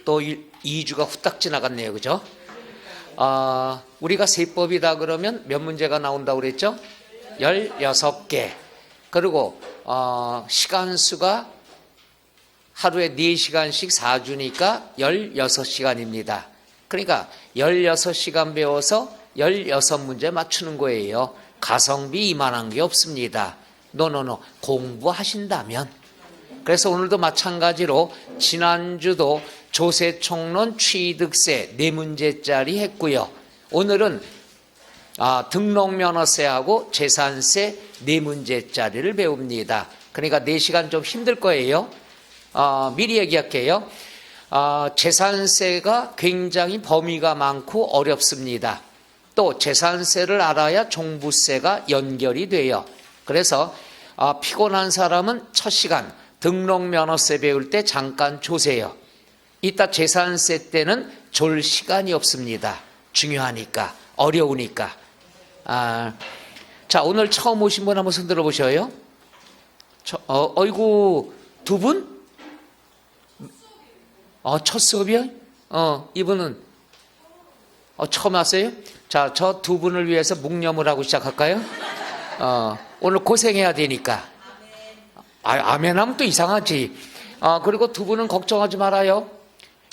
또 2주가 후딱 지나갔네요. 그죠? 우리가 세법이다 그러면 몇 문제가 나온다고 그랬죠? 16개. 그리고 시간수가 하루에 4시간씩 4주니까 16시간입니다. 그러니까 16시간 배워서 16문제 맞추는 거예요. 가성비 이만한 게 없습니다. 노노노 공부하신다면. 그래서 오늘도 마찬가지로 지난주도 조세총론 취득세 4문제짜리 했고요. 오늘은 등록면허세하고 재산세 4문제짜리를 배웁니다. 그러니까 4시간 좀 힘들 거예요. 미리 얘기할게요. 재산세가 굉장히 범위가 많고 어렵습니다. 또 재산세를 알아야 종부세가 연결이 돼요. 그래서 피곤한 사람은 첫 시간 등록면허세 배울 때 잠깐 조세요. 이따 재산세 때는 졸 시간이 없습니다. 중요하니까, 어려우니까. 자, 오늘 처음 오신 분 한번 손 들어보셔요. 어이구, 두 분? 첫 수업이요? 이분은 처음 왔어요? 자, 저 두 분을 위해서 묵념을 하고 시작할까요? 오늘 고생해야 되니까. 아멘 하면 또 이상하지. 그리고 두 분은 걱정하지 말아요.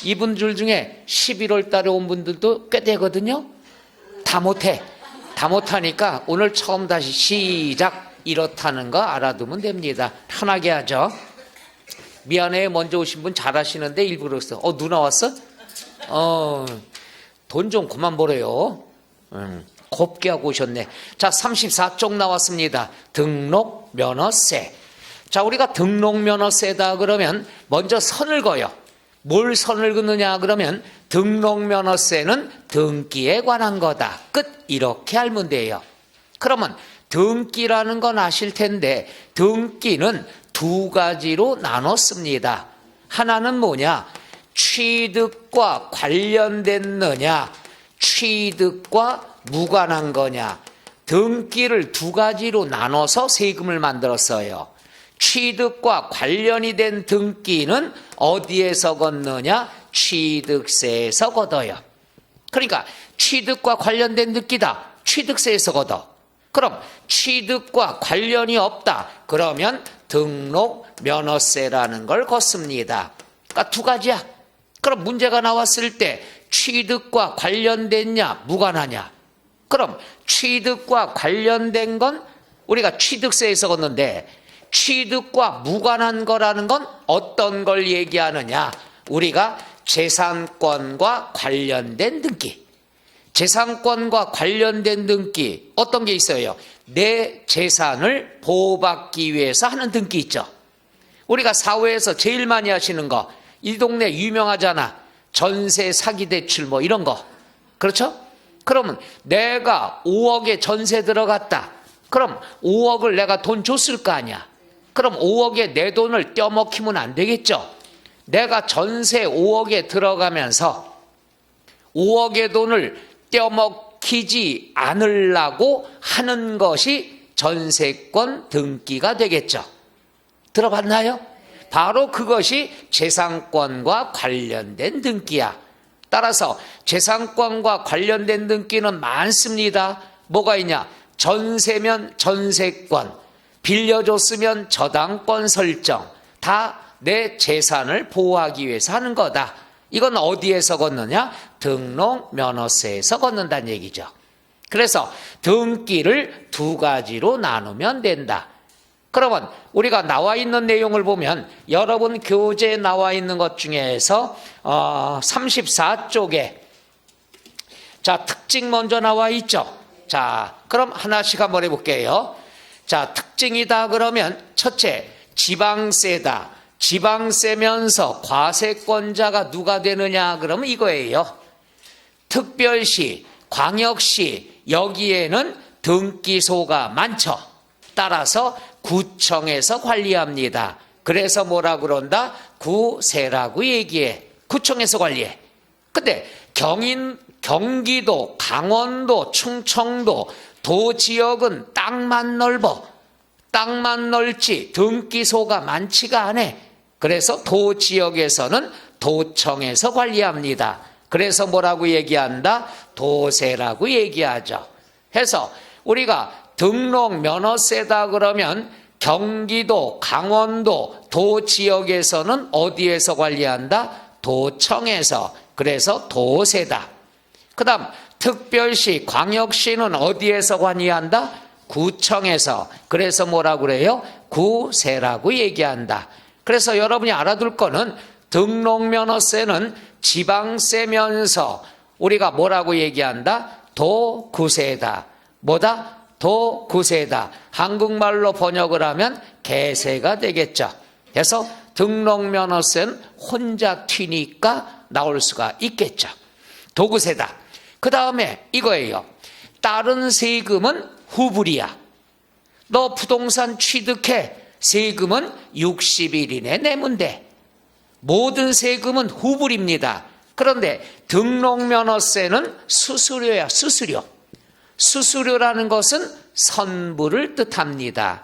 이분들 중에 11월 달에 온 분들도 꽤 되거든요. 다 못하니까 오늘 처음 다시 시작. 이렇다는 거 알아두면 됩니다. 편하게 하죠. 미안해요. 먼저 오신 분 잘하시는데 일부러 했어. 누나 왔어? 돈 좀 그만 벌어요. 곱게 하고 오셨네. 자, 34쪽 나왔습니다. 등록면허세. 자, 우리가 등록면허세다 그러면 먼저 선을 그어요. 뭘 선을 긋느냐 그러면 등록면허세는 등기에 관한 거다. 끝. 이렇게 알면 돼요. 그러면 등기라는 건 아실 텐데 등기는 두 가지로 나눴습니다. 하나는 뭐냐? 취득과 관련됐느냐, 취득과 무관한 거냐. 등기를 두 가지로 나눠서 세금을 만들었어요. 취득과 관련이 된 등기는 어디에서 걷느냐? 취득세에서 걷어요. 그러니까 취득과 관련된 등기다. 취득세에서 걷어. 그럼 취득과 관련이 없다. 그러면 등록면허세라는 걸 걷습니다. 그러니까 두 가지야. 그럼 문제가 나왔을 때 취득과 관련됐냐 무관하냐. 그럼 취득과 관련된 건 우리가 취득세에서 걷는데 취득과 무관한 거라는 건 어떤 걸 얘기하느냐. 우리가 재산권과 관련된 등기. 재산권과 관련된 등기 어떤 게 있어요? 내 재산을 보호받기 위해서 하는 등기 있죠. 우리가 사회에서 제일 많이 하시는 거, 이 동네 유명하잖아. 전세 사기 대출 뭐 이런 거. 그렇죠? 그러면 내가 5억에 전세 들어갔다. 그럼 5억을 내가 돈 줬을 거 아니야. 그럼 5억에 내 돈을 떼어먹히면 안 되겠죠. 내가 전세 5억에 들어가면서 5억의 돈을 떼어먹히지 않으려고 하는 것이 전세권 등기가 되겠죠. 들어봤나요? 바로 그것이 재산권과 관련된 등기야. 따라서 재산권과 관련된 등기는 많습니다. 뭐가 있냐? 전세면 전세권, 빌려줬으면 저당권 설정. 다 내 재산을 보호하기 위해서 하는 거다. 이건 어디에서 걷느냐? 등록면허세에서 걷는다는 얘기죠. 그래서 등기를 두 가지로 나누면 된다. 그러면 우리가 나와 있는 내용을 보면 여러분 교재에 나와 있는 것 중에서 34쪽에 자, 특징 먼저 나와 있죠. 자, 그럼 하나씩 한번 해볼게요. 자, 특징이다 그러면 첫째, 지방세다. 지방세면서 과세권자가 누가 되느냐 그러면 이거예요. 특별시, 광역시 여기에는 등기소가 많죠. 따라서 구청에서 관리합니다. 그래서 뭐라 그런다? 구세라고 얘기해. 구청에서 관리해. 근데 경기도, 강원도, 충청도 도지역은 땅만 넓어. 땅만 넓지 등기소가 많지가 않아. 그래서 도지역에서는 도청에서 관리합니다. 그래서 뭐라고 얘기한다? 도세라고 얘기하죠. 해서 우리가 등록 면허세다 그러면 경기도, 강원도, 도 지역에서는 어디에서 관리한다? 도청에서. 그래서 도세다. 그 다음 특별시, 광역시는 어디에서 관리한다? 구청에서. 그래서 뭐라고 그래요? 구세라고 얘기한다. 그래서 여러분이 알아둘 거는 등록면허세는 지방세면서 우리가 뭐라고 얘기한다? 도구세다. 뭐다? 도구세다. 한국말로 번역을 하면 개세가 되겠죠. 그래서 등록면허세는 혼자 튀니까 나올 수가 있겠죠. 도구세다. 그 다음에 이거예요. 다른 세금은 후불이야. 너 부동산 취득해. 세금은 60일 이내 내면 돼. 모든 세금은 후불입니다. 그런데 등록면허세는 수수료야. 수수료. 수수료라는 것은 선불을 뜻합니다.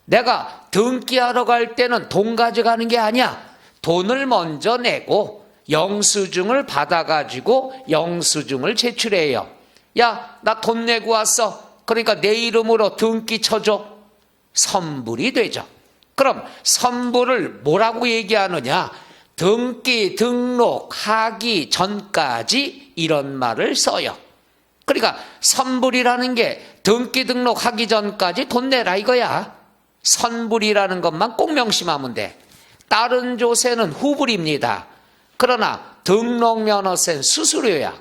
내가 등기하러 갈 때는 돈 가져가는 게 아니야. 돈을 먼저 내고 영수증을 받아가지고 영수증을 제출해요. 야, 나 돈 내고 왔어. 그러니까 내 이름으로 등기 쳐줘. 선불이 되죠. 그럼 선불을 뭐라고 얘기하느냐? 등기, 등록하기 전까지 이런 말을 써요. 그러니까 선불이라는 게 등기, 등록하기 전까지 돈 내라 이거야. 선불이라는 것만 꼭 명심하면 돼. 다른 조세는 후불입니다. 그러나 등록면허세는 수수료야.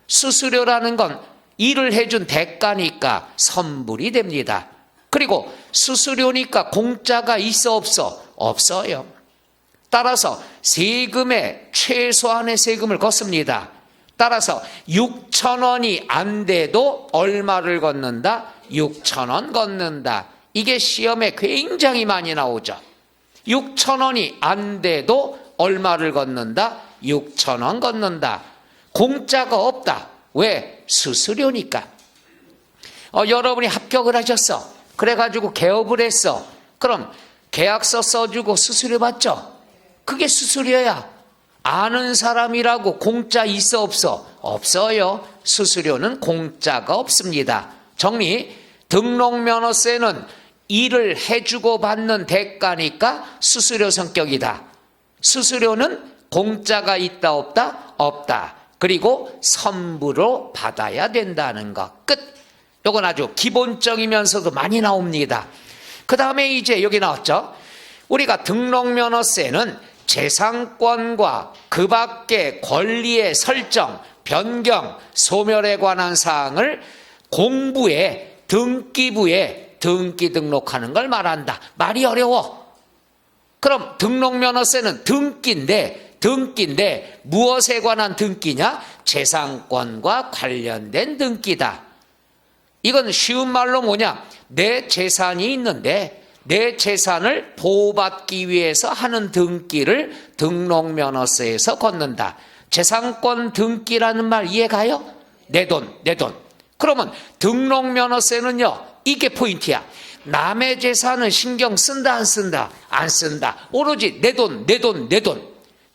수수료라는 건 일을 해준 대가니까 선불이 됩니다. 그리고 수수료니까 공짜가 있어 없어? 없어요. 따라서 세금의 최소한의 세금을 걷습니다. 따라서 6,000원이 안 돼도 얼마를 걷는다? 6,000원 걷는다. 이게 시험에 굉장히 많이 나오죠. 6,000원이 안 돼도 얼마를 걷는다? 6,000원 걷는다. 공짜가 없다. 왜? 수수료니까. 여러분이 합격을 하셨어. 그래가지고 개업을 했어. 그럼 계약서 써주고 수수료 받죠? 그게 수수료야. 아는 사람이라고 공짜 있어 없어? 없어요. 수수료는 공짜가 없습니다. 정리. 등록면허세는 일을 해주고 받는 대가니까 수수료 성격이다. 수수료는 공짜가 있다 없다? 없다. 그리고 선불로 받아야 된다는 것. 끝. 이건 아주 기본적이면서도 많이 나옵니다. 그 다음에 이제 여기 나왔죠. 우리가 등록면허세는 재산권과 그 밖의 권리의 설정, 변경, 소멸에 관한 사항을 공부에, 등기부에 등기 등록하는 걸 말한다. 말이 어려워. 그럼 등록면허세는 등기인데 무엇에 관한 등기냐? 재산권과 관련된 등기다. 이건 쉬운 말로 뭐냐? 내 재산이 있는데 내 재산을 보호받기 위해서 하는 등기를 등록면허세에서 걷는다. 재산권 등기라는 말 이해가요? 내 돈. 그러면 등록면허세는요, 이게 포인트야. 남의 재산은 신경 쓴다 안 쓴다? 안 쓴다. 오로지 내 돈.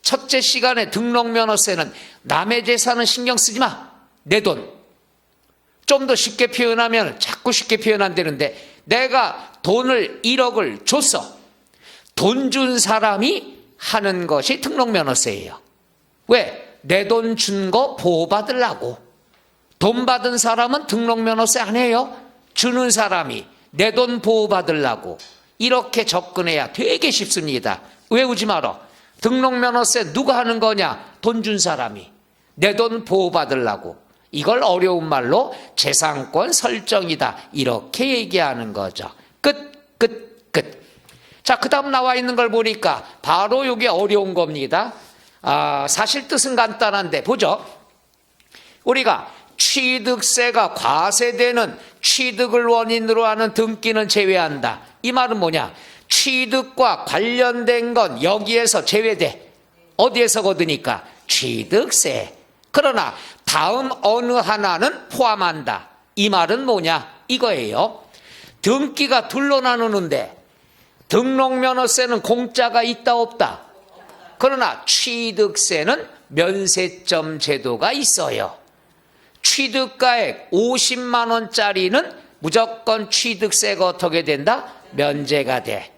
첫째 시간에 등록면허세는 남의 재산은 신경 쓰지 마. 내 돈. 좀 더 쉽게 표현하면 자꾸 쉽게 표현한다는데 내가 돈을 1억을 줬어. 돈 준 사람이 하는 것이 등록면허세예요. 왜? 내 돈 준 거 보호받으려고. 돈 받은 사람은 등록면허세 안 해요. 주는 사람이 내 돈 보호받으려고. 이렇게 접근해야 되게 쉽습니다. 외우지 마라. 등록면허세 누가 하는 거냐? 돈 준 사람이. 내 돈 보호받으려고. 이걸 어려운 말로 재산권 설정이다. 이렇게 얘기하는 거죠. 끝. 자, 그 다음 나와 있는 걸 보니까 바로 이게 어려운 겁니다. 사실 뜻은 간단한데 보죠. 우리가 취득세가 과세되는 취득을 원인으로 하는 등기는 제외한다. 이 말은 뭐냐? 취득과 관련된 건 여기에서 제외돼. 어디에서 거두니까? 취득세. 그러나 다음 어느 하나는 포함한다. 이 말은 뭐냐? 이거예요. 등기가 둘로 나누는데 등록면허세는 공짜가 있다 없다? 그러나 취득세는 면세점 제도가 있어요. 취득가액 50만 원짜리는 무조건 취득세가 어떻게 된다? 면제가 돼.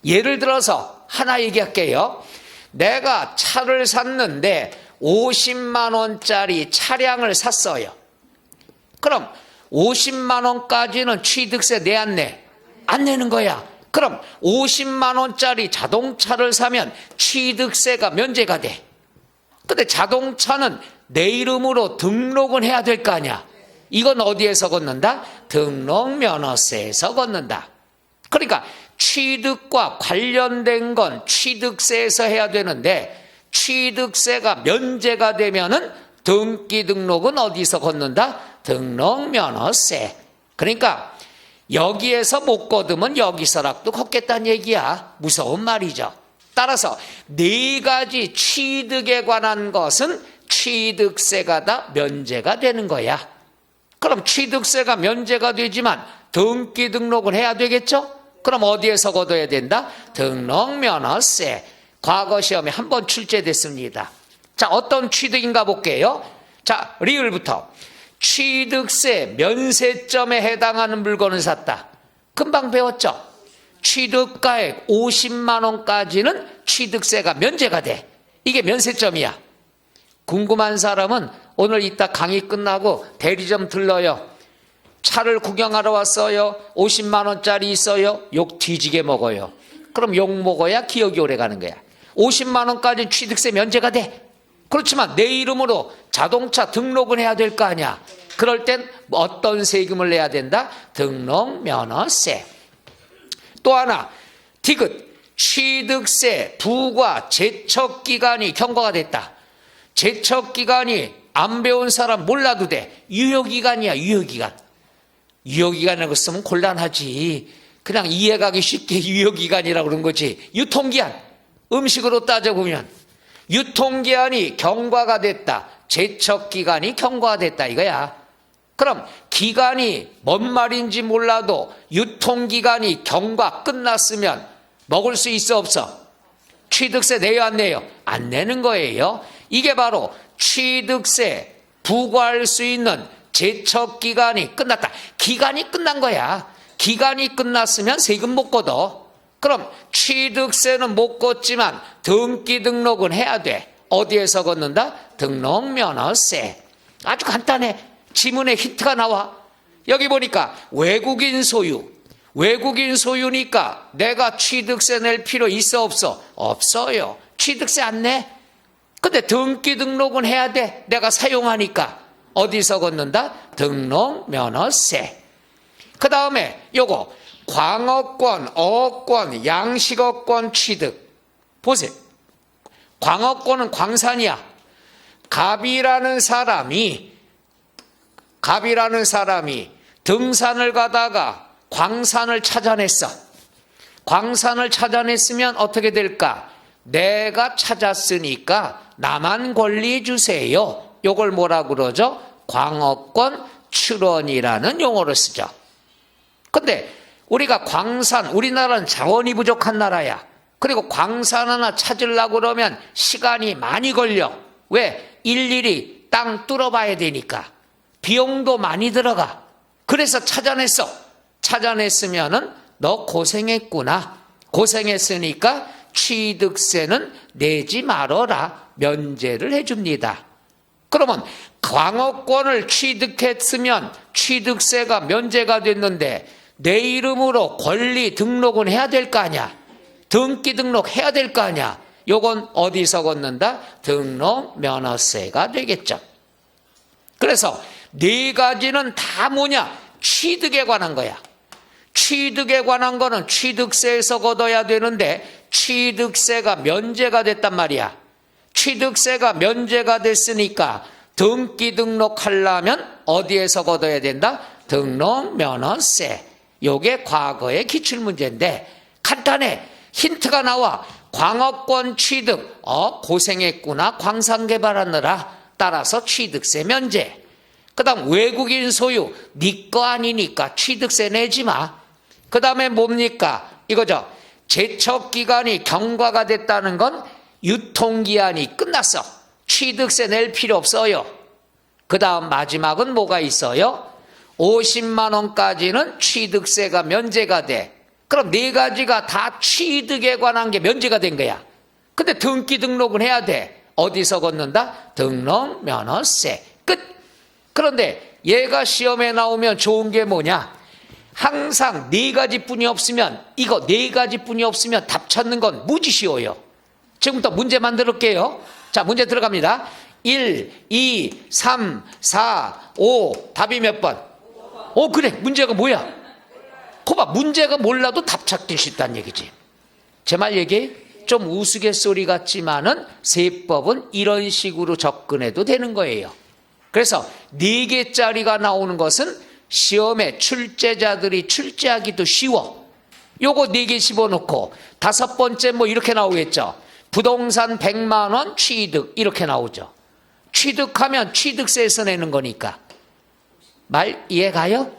예를 들어서 하나 얘기할게요. 내가 차를 샀는데 50만 원짜리 차량을 샀어요. 그럼 50만 원까지는 취득세 내 안 내? 안 내는 거야. 그럼 50만 원짜리 자동차를 사면 취득세가 면제가 돼. 근데 자동차는 내 이름으로 등록은 해야 될 거 아니야. 이건 어디에서 걷는다? 등록면허세에서 걷는다. 그러니까 취득과 관련된 건 취득세에서 해야 되는데 취득세가 면제가 되면은 등기 등록은 어디서 걷는다? 등록면허세. 그러니까 여기에서 못 걷으면 여기서라도 걷겠다는 얘기야. 무서운 말이죠. 따라서 네 가지 취득에 관한 것은 취득세가 다 면제가 되는 거야. 그럼 취득세가 면제가 되지만 등기 등록은 해야 되겠죠? 그럼 어디에서 걷어야 된다? 등록면허세. 과거 시험에 한 번 출제됐습니다. 자, 어떤 취득인가 볼게요. 자, 리을부터. 취득세 면세점에 해당하는 물건을 샀다. 금방 배웠죠? 취득가액 50만 원까지는 취득세가 면제가 돼. 이게 면세점이야. 궁금한 사람은 오늘 이따 강의 끝나고 대리점 들러요. 차를 구경하러 왔어요. 50만 원짜리 있어요. 욕 뒤지게 먹어요. 그럼 욕 먹어야 기억이 오래 가는 거야. 50만 원까지 취득세 면제가 돼. 그렇지만 내 이름으로 자동차 등록은 해야 될 거 아니야. 그럴 땐 어떤 세금을 내야 된다? 등록면허세. 또 하나, 디귿. 취득세 부과 제척기간이 경과가 됐다. 제척기간이 안 배운 사람 몰라도 돼. 유효기간이야, 유효기간. 유효기간이라고 쓰면 곤란하지. 그냥 이해가기 쉽게 유효기간이라고 그런 거지. 유통기한. 음식으로 따져보면 유통기한이 경과가 됐다. 제척기간이 경과가 됐다 이거야. 그럼 기간이 뭔 말인지 몰라도 유통기간이 경과 끝났으면 먹을 수 있어 없어? 취득세 내요 안 내요? 안 내는 거예요. 이게 바로 취득세 부과할 수 있는 제척기간이 끝났다. 기간이 끝난 거야. 기간이 끝났으면 세금 못 걷어. 그럼 취득세는 못 걷지만 등기 등록은 해야 돼. 어디에서 걷는다? 등록면허세. 아주 간단해. 지문에 힌트가 나와. 여기 보니까 외국인 소유. 외국인 소유니까 내가 취득세 낼 필요 있어 없어? 없어요. 취득세 안 내. 근데 등기 등록은 해야 돼. 내가 사용하니까. 어디서 걷는다? 등록면허세. 그 다음에 요거 광어권, 어권, 양식어권 취득. 보세요. 광어권은 광산이야. 갑이라는 사람이 등산을 가다가 광산을 찾아냈어. 광산을 찾아냈으면 어떻게 될까? 내가 찾았으니까 나만 권리 주세요. 요걸 뭐라 그러죠? 광어권 출원이라는 용어를 쓰죠. 근데 우리가 광산, 우리나라는 자원이 부족한 나라야. 그리고 광산 하나 찾으려고 그러면 시간이 많이 걸려. 왜? 일일이 땅 뚫어봐야 되니까. 비용도 많이 들어가. 그래서 찾아냈어. 찾아냈으면은 너 고생했구나. 고생했으니까 취득세는 내지 말아라. 면제를 해줍니다. 그러면 광어권을 취득했으면 취득세가 면제가 됐는데 내 이름으로 권리 등록은 해야 될 거 아니야. 등기 등록해야 될 거 아니야. 요건 어디서 걷는다? 등록면허세가 되겠죠. 그래서 네 가지는 다 뭐냐? 취득에 관한 거야. 취득에 관한 거는 취득세에서 걷어야 되는데 취득세가 면제가 됐단 말이야. 취득세가 면제가 됐으니까 등기 등록하려면 어디에서 걷어야 된다? 등록면허세. 요게 과거의 기출문제인데 간단해. 힌트가 나와. 광어권 취득. 고생했구나. 광산 개발하느라. 따라서 취득세 면제. 그 다음 외국인 소유. 네 거 아니니까 취득세 내지 마. 그 다음에 뭡니까? 이거죠. 제척기간이 경과가 됐다는 건 유통기한이 끝났어. 취득세 낼 필요 없어요. 그 다음 마지막은 뭐가 있어요? 50만 원까지는 취득세가 면제가 돼. 그럼 네 가지가 다 취득에 관한 게 면제가 된 거야. 근데 등기 등록은 해야 돼. 어디서 걷는다? 등록면허세. 끝. 그런데 얘가 시험에 나오면 좋은 게 뭐냐? 항상 네 가지뿐이 없으면, 이거 네 가지뿐이 없으면 답 찾는 건 무지 쉬워요. 지금부터 문제 만들게요. 자, 문제 들어갑니다. 1, 2, 3, 4, 5. 답이 몇 번? 그래. 문제가 뭐야? 거봐, 문제가 몰라도 답 찾기 쉽다는 얘기지. 제 말 얘기해? 좀 우스갯소리 같지만은 세법은 이런 식으로 접근해도 되는 거예요. 그래서 4개짜리가 나오는 것은 시험에 출제자들이 출제하기도 쉬워. 요거 4개 집어넣고 5번째 뭐 이렇게 나오겠죠. 부동산 100만 원 취득 이렇게 나오죠. 취득하면 취득세에서 내는 거니까. 말 이해가요?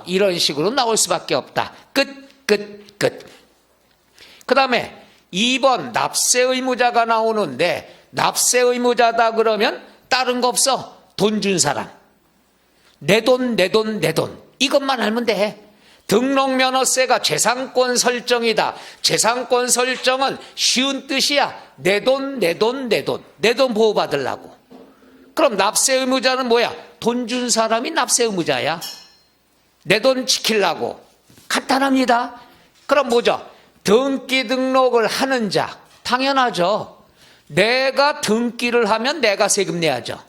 이런 식으로 나올 수밖에 없다. 끝. 그 다음에 2번 납세 의무자가 나오는데, 납세 의무자다 그러면 다른 거 없어. 돈 준 사람. 내 돈. 이것만 알면 돼. 등록면허세가 재산권 설정이다. 재산권 설정은 쉬운 뜻이야. 내 돈 보호받으려고. 그럼 납세 의무자는 뭐야? 돈 준 사람이 납세 의무자야. 내 돈 지키려고. 간단합니다. 그럼 뭐죠? 등기 등록을 하는 자. 당연하죠. 내가 등기를 하면 내가 세금 내야죠.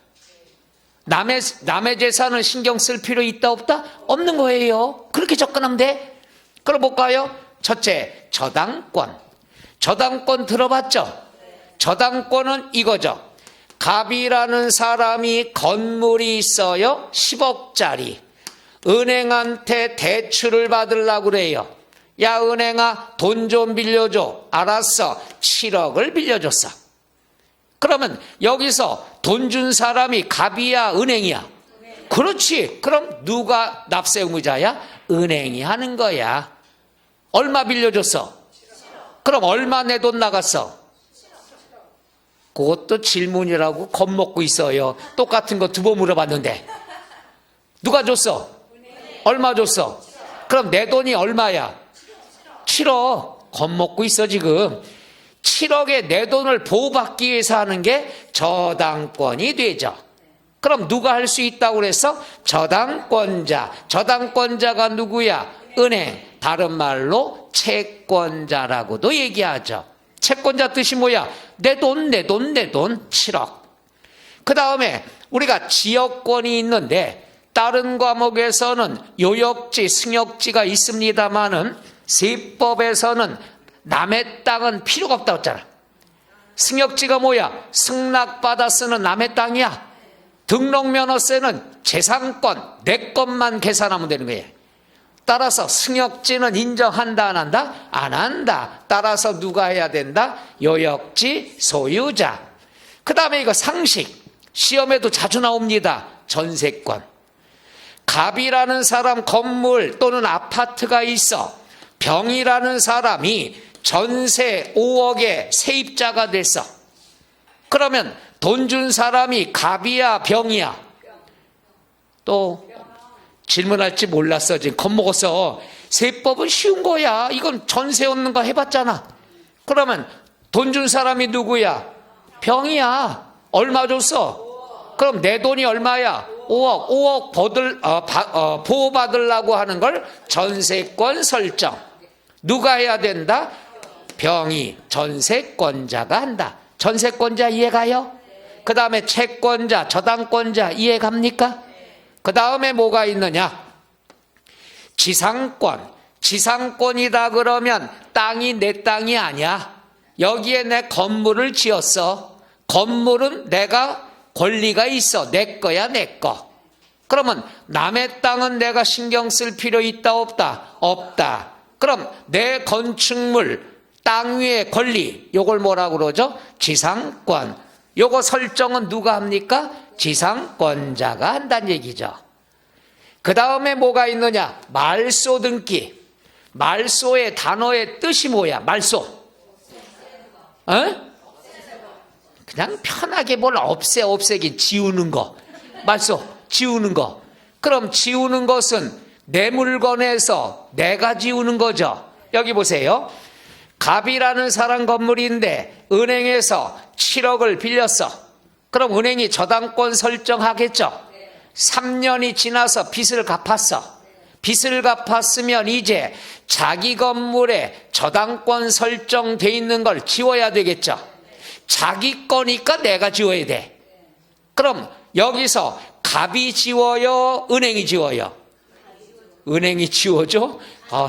남의 재산을 신경 쓸 필요 있다 없다? 없는 거예요. 그렇게 접근하면 돼. 그럼 볼까요? 첫째, 저당권. 저당권 들어봤죠? 저당권은 이거죠. 갑이라는 사람이 건물이 있어요. 10억짜리. 은행한테 대출을 받으려고 그래요. 야, 은행아, 돈 좀 빌려줘. 알았어. 7억을 빌려줬어. 그러면 여기서 돈 준 사람이 갑이야, 은행이야? 그렇지. 그럼 누가 납세 의무자야? 은행이 하는 거야. 얼마 빌려줬어? 그럼 얼마 내 돈 나갔어? 그것도 질문이라고 겁먹고 있어요. 똑같은 거 2번 물어봤는데. 누가 줬어? 얼마 줬어? 그럼 내 돈이 얼마야? 7억. 겁먹고 있어 지금. 7억에 내 돈을 보호받기 위해서 하는 게 저당권이 되죠. 그럼 누가 할 수 있다고 그랬어? 저당권자. 저당권자가 누구야? 은행. 다른 말로 채권자라고도 얘기하죠. 채권자 뜻이 뭐야? 내 돈 7억. 그 다음에 우리가 지역권이 있는데, 다른 과목에서는 요역지, 승역지가 있습니다만은 세법에서는 남의 땅은 필요가 없다고 했잖아. 승역지가 뭐야? 승낙받아 쓰는 남의 땅이야. 등록면허세는 재산권, 내 것만 계산하면 되는 거예요. 따라서 승역지는 인정한다 안 한다? 안 한다. 따라서 누가 해야 된다? 요역지 소유자. 그 다음에 이거 상식. 시험에도 자주 나옵니다. 전세권. 갑이라는 사람 건물 또는 아파트가 있어. 병이라는 사람이 전세 5억에 세입자가 됐어. 그러면 돈 준 사람이 갑이야, 병이야? 또 질문할지 몰랐어. 지금 겁먹었어. 세법은 쉬운 거야. 이건 전세 얻는 거 해봤잖아. 그러면 돈 준 사람이 누구야? 병이야. 얼마 줬어? 그럼 내 돈이 얼마야? 5억 보호받으려고 하는 걸 전세권 설정. 누가 해야 된다? 병이, 전세권자가 한다. 전세권자 이해가요? 그 다음에 채권자, 저당권자 이해갑니까? 그 다음에 뭐가 있느냐? 지상권. 지상권이다 그러면 땅이 내 땅이 아니야. 여기에 내 건물을 지었어. 건물은 내가 권리가 있어. 내 거야, 내 거. 그러면 남의 땅은 내가 신경 쓸 필요 있다 없다? 없다. 그럼 내 건축물, 땅 위의 권리, 요걸 뭐라고 그러죠? 지상권. 요거 설정은 누가 합니까? 지상권자가 한다는 얘기죠. 그 다음에 뭐가 있느냐? 말소 등기. 말소의 단어의 뜻이 뭐야? 말소. 그냥 편하게 뭘 없애긴 지우는 거. 맞소? 지우는 거. 그럼 지우는 것은 내 물건에서 내가 지우는 거죠. 여기 보세요. 갑이라는 사람 건물인데 은행에서 7억을 빌렸어. 그럼 은행이 저당권 설정하겠죠. 3년이 지나서 빚을 갚았어. 빚을 갚았으면 이제 자기 건물에 저당권 설정돼 있는 걸 지워야 되겠죠. 자기 거니까 내가 지워야 돼. 그럼 여기서 갑이 지워요? 은행이 지워요? 은행이 지워줘?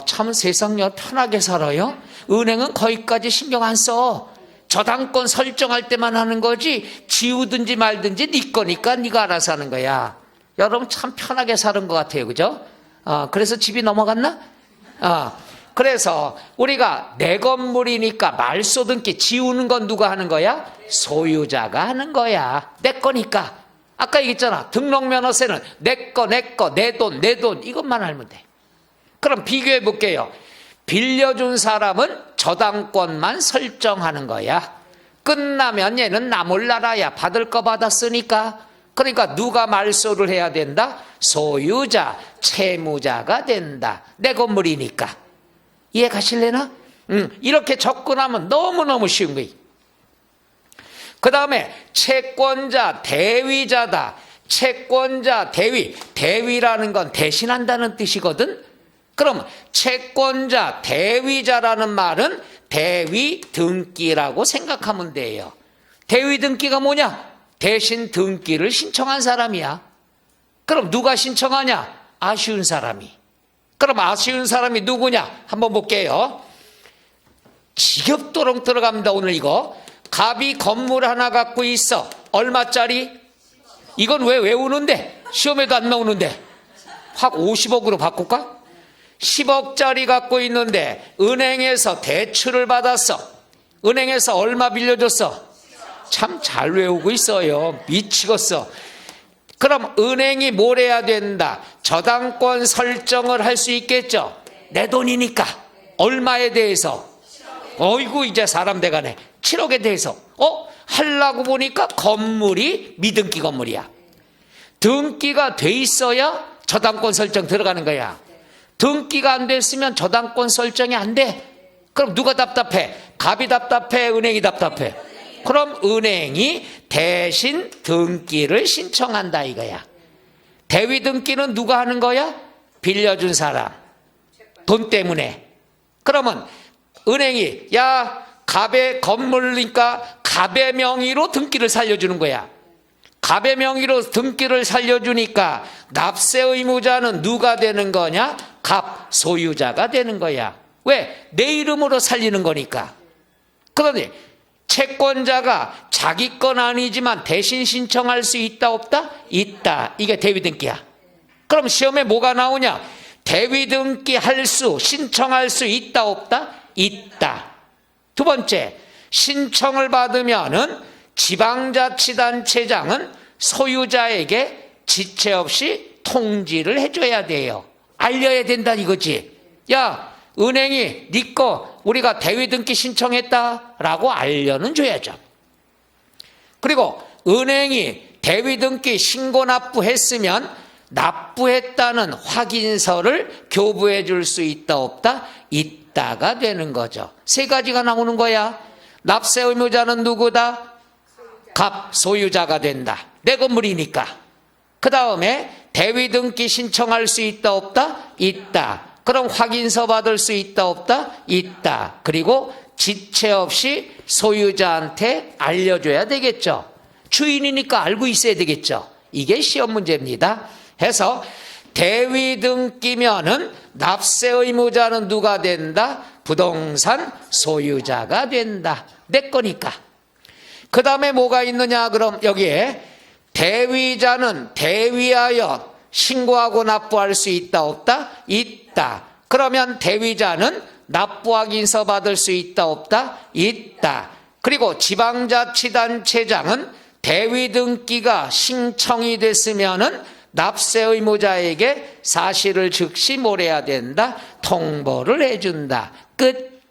참 세상 편하게 살아요. 은행은 거기까지 신경 안 써. 저당권 설정할 때만 하는 거지 지우든지 말든지 네 거니까 네가 알아서 하는 거야. 여러분 참 편하게 사는 것 같아요. 그죠? 그래서 집이 넘어갔나? 그래서 우리가 내 건물이니까 말소등기 지우는 건 누가 하는 거야? 소유자가 하는 거야. 내 거니까. 아까 얘기했잖아. 등록면허세는 내 거, 내 돈 이것만 알면 돼. 그럼 비교해 볼게요. 빌려준 사람은 저당권만 설정하는 거야. 끝나면 얘는 나 몰라라야 받을 거 받았으니까. 그러니까 누가 말소를 해야 된다? 소유자, 채무자가 된다. 내 건물이니까. 이해 가실래나? 이렇게 접근하면 너무너무 쉬운 거예요. 그 다음에 채권자, 대위자다. 채권자, 대위라는 건 대신한다는 뜻이거든. 그럼 채권자, 대위자라는 말은 대위 등기라고 생각하면 돼요. 대위 등기가 뭐냐? 대신 등기를 신청한 사람이야. 그럼 누가 신청하냐? 아쉬운 사람이. 그럼 아쉬운 사람이 누구냐? 한번 볼게요. 지겹도록 들어갑니다. 오늘 이거. 갑이 건물 하나 갖고 있어. 얼마짜리? 이건 왜 외우는데? 시험에도 안 나오는데. 확 50억으로 바꿀까? 10억짜리 갖고 있는데 은행에서 대출을 받았어. 은행에서 얼마 빌려줬어? 참 잘 외우고 있어요. 미치겠어. 그럼 은행이 뭘 해야 된다? 저당권 설정을 할 수 있겠죠. 내 돈이니까. 얼마에 대해서? 어이구 이제 사람 돼가네. 7억에 대해서. 하려고 보니까 건물이 미등기 건물이야. 등기가 돼 있어야 저당권 설정 들어가는 거야. 등기가 안 됐으면 저당권 설정이 안 돼. 그럼 누가 답답해? 갑이 답답해? 은행이 답답해? 그럼 은행이 대신 등기를 신청한다 이거야. 대위 등기는 누가 하는 거야? 빌려준 사람. 돈 때문에. 그러면 은행이 야 갑의 건물이니까 갑의 명의로 등기를 살려주는 거야. 갑의 명의로 등기를 살려주니까 납세 의무자는 누가 되는 거냐? 갑 소유자가 되는 거야. 왜? 내 이름으로 살리는 거니까. 그러니 채권자가 자기 건 아니지만 대신 신청할 수 있다 없다? 있다. 이게 대위등기야. 그럼 시험에 뭐가 나오냐? 대위등기 할 수, 신청할 수 있다 없다? 있다. 두 번째, 신청을 받으면은 지방자치단체장은 소유자에게 지체 없이 통지를 해줘야 돼요. 알려야 된다 이거지. 야, 은행이 네 거 우리가 대위등기 신청했다라고 알려는 줘야죠. 그리고 은행이 대위등기 신고 납부했으면 납부했다는 확인서를 교부해 줄 수 있다 없다? 있다가 되는 거죠. 세 가지가 나오는 거야. 납세 의무자는 누구다? 갑 소유자가 된다. 내 건물이니까. 그 다음에 대위등기 신청할 수 있다 없다? 있다. 그럼 확인서 받을 수 있다 없다? 있다. 그리고 지체 없이 소유자한테 알려줘야 되겠죠. 주인이니까 알고 있어야 되겠죠. 이게 시험 문제입니다. 해서 대위등기면은 납세 의무자는 누가 된다? 부동산 소유자가 된다. 내 거니까. 그 다음에 뭐가 있느냐? 그럼 여기에 대위자는 대위하여 신고하고 납부할 수 있다 없다? 있다. 그러면 대위자는 납부확인서 받을 수 있다 없다? 있다. 그리고 지방자치단체장은 대위등기가 신청이 됐으면은 납세 의무자에게 사실을 즉시 뭘 해야 된다? 통보를 해준다. 끝.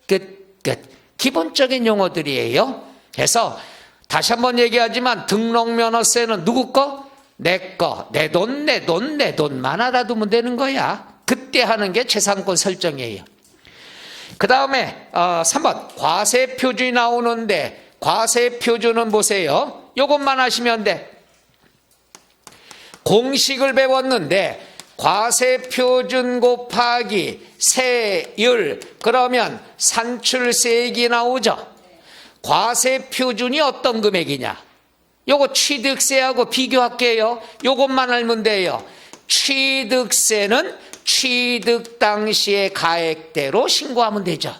기본적인 용어들이에요. 그래서 다시 한번 얘기하지만 등록면허세는 누구 거? 내 거. 내 돈, 내 돈, 내 돈만 알아두면 되는 거야. 그때 하는 게 재산권 설정이에요. 그 다음에 3번 과세표준이 나오는데 과세표준은 보세요. 이것만 하시면 돼. 공식을 배웠는데 과세표준 곱하기 세율 그러면 산출세액이 나오죠. 과세표준이 어떤 금액이냐? 요거 취득세하고 비교할게요. 요것만 알면 돼요. 취득세는 취득 당시의 가액대로 신고하면 되죠.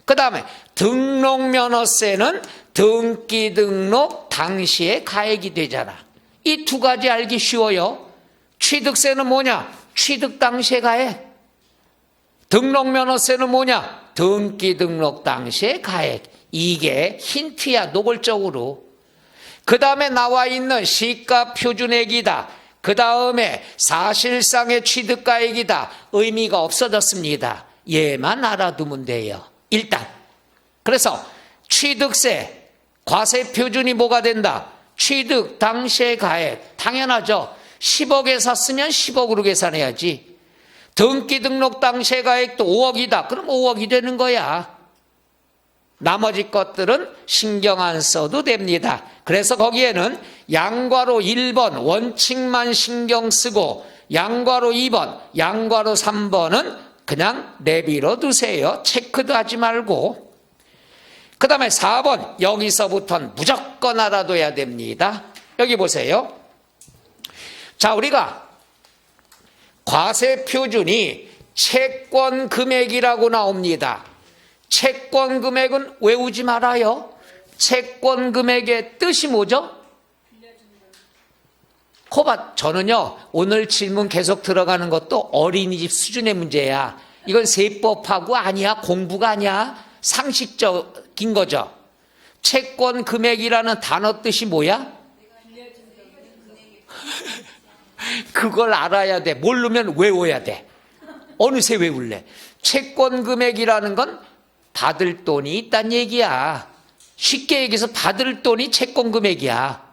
그 다음에 등록면허세는 등기 등록 당시의 가액이 되잖아. 이 두 가지 알기 쉬워요. 취득세는 뭐냐? 취득 당시의 가액. 등록면허세는 뭐냐? 등기 등록 당시의 가액. 이게 힌트야, 노골적으로. 그 다음에 나와 있는 시가표준액이다. 그 다음에 사실상의 취득가액이다. 의미가 없어졌습니다. 얘만 알아두면 돼요. 일단. 그래서 취득세, 과세표준이 뭐가 된다? 취득 당시의 가액. 당연하죠. 10억에 샀으면 10억으로 계산해야지. 등기 등록 당시의 가액도 5억이다. 그럼 5억이 되는 거야. 나머지 것들은 신경 안 써도 됩니다. 그래서 거기에는 양괄호 1번 원칙만 신경 쓰고 양괄호 2번, 양괄호 3번은 그냥 내비로 두세요. 체크도 하지 말고. 그 다음에 4번 여기서부터는 무조건 알아둬야 됩니다. 여기 보세요. 자, 우리가 과세표준이 채권 금액이라고 나옵니다. 채권 금액은 외우지 말아요. 채권 금액의 뜻이 뭐죠? 코바, 저는요 오늘 질문 계속 들어가는 것도 어린이집 수준의 문제야. 이건 세법하고 아니야, 공부가 아니야, 상식적인 거죠. 채권 금액이라는 단어 뜻이 뭐야? 그걸 알아야 돼. 모르면 외워야 돼. 어느새 외울래. 채권 금액이라는 건 받을 돈이 있단 얘기야. 쉽게 얘기해서 받을 돈이 채권 금액이야.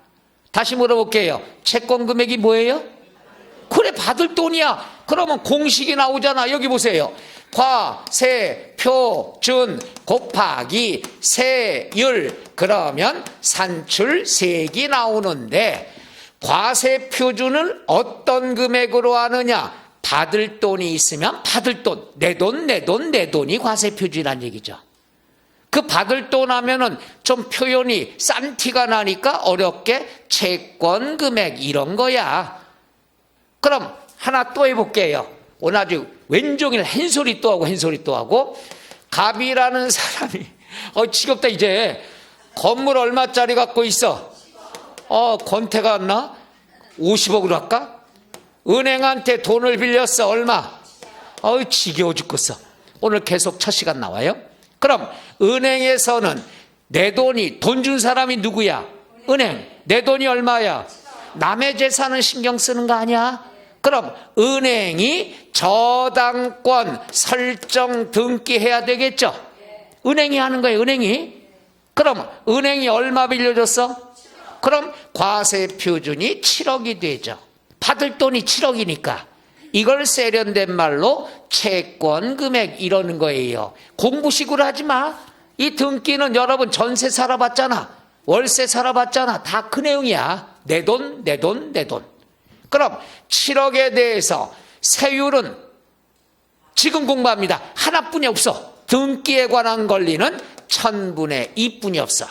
다시 물어볼게요. 채권 금액이 뭐예요? 그래, 받을 돈이야. 그러면 공식이 나오잖아. 여기 보세요. 과세표준 곱하기 세율 그러면 산출세액이 나오는데 과세표준을 어떤 금액으로 하느냐? 받을 돈이 있으면 받을 돈, 내 돈, 내 돈, 내 돈이 과세표준이란 얘기죠. 그 받을 돈 하면은 좀 표현이 싼 티가 나니까 어렵게 채권 금액 이런 거야. 그럼 하나 또 해볼게요. 오늘 아주 왼종일 한 소리 또 하고 한 소리 또 하고. 갑이라는 사람이 지겹다. 이제 건물 얼마짜리 갖고 있어? 권태가 왔나? 50억으로 할까? 은행한테 돈을 빌렸어. 얼마? 지겨워 죽겠어. 오늘 계속 첫 시간 나와요. 그럼 은행에서는 내 돈이, 돈 준 사람이 누구야? 은행. 내 돈이 얼마야? 남의 재산은 신경 쓰는 거 아니야? 그럼 은행이 저당권 설정 등기해야 되겠죠? 은행이 하는 거예요. 은행이. 그럼 은행이 얼마 빌려줬어? 그럼 과세표준이 7억이 되죠. 받을 돈이 7억이니까 이걸 세련된 말로 채권 금액 이러는 거예요. 공부식으로 하지 마. 이 등기는 여러분 전세 살아봤잖아, 월세 살아봤잖아. 다 그 내용이야. 내 돈, 내 돈, 내 돈. 그럼 7억에 대해서 세율은 지금 공부합니다. 하나뿐이 없어. 등기에 관한 권리는 1000분의 2뿐이 없어.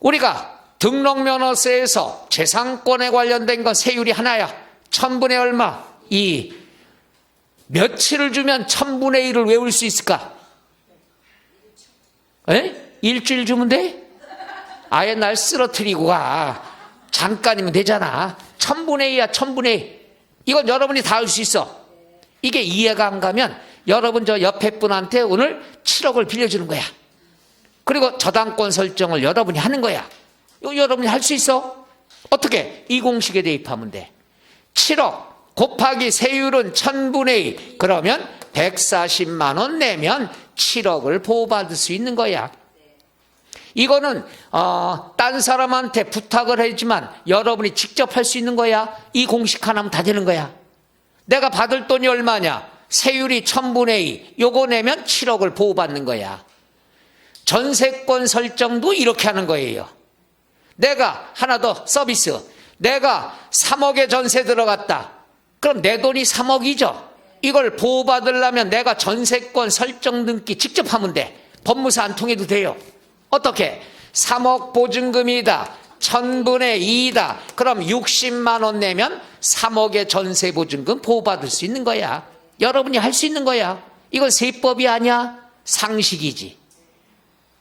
우리가 등록면허세에서 재산권에 관련된 건 세율이 하나야. 1000분의 얼마? 2. 며칠을 주면 1000분의 1을 외울 수 있을까? 일주일 주면 돼? 아예 날 쓰러뜨리고 가. 잠깐이면 되잖아. 1000분의 2야. 1000분의 2. 이건 여러분이 다 알 수 있어. 이게 이해가 안 가면 여러분 저 옆에 분한테 오늘 7억을 빌려주는 거야. 그리고 저당권 설정을 여러분이 하는 거야. 이거 여러분이 할 수 있어. 어떻게? 이 공식에 대입하면 돼. 7억 곱하기 세율은 1000분의 2. 그러면 140만 원 내면 7억을 보호받을 수 있는 거야. 이거는 딴 사람한테 부탁을 하지만 여러분이 직접 할 수 있는 거야. 이 공식 하나면 다 되는 거야. 내가 받을 돈이 얼마냐? 세율이 1000분의 2. 요거 내면 7억을 보호받는 거야. 전세권 설정도 이렇게 하는 거예요. 내가 하나 더 서비스. 내가 3억에 전세 들어갔다. 그럼 내 돈이 3억이죠. 이걸 보호받으려면 내가 전세권 설정 등기 직접 하면 돼. 법무사 안 통해도 돼요. 어떻게? 3억 보증금이다. 1000분의 2이다. 그럼 60만 원 내면 3억의 전세 보증금 보호받을 수 있는 거야. 여러분이 할 수 있는 거야. 이건 세법이 아니야. 상식이지.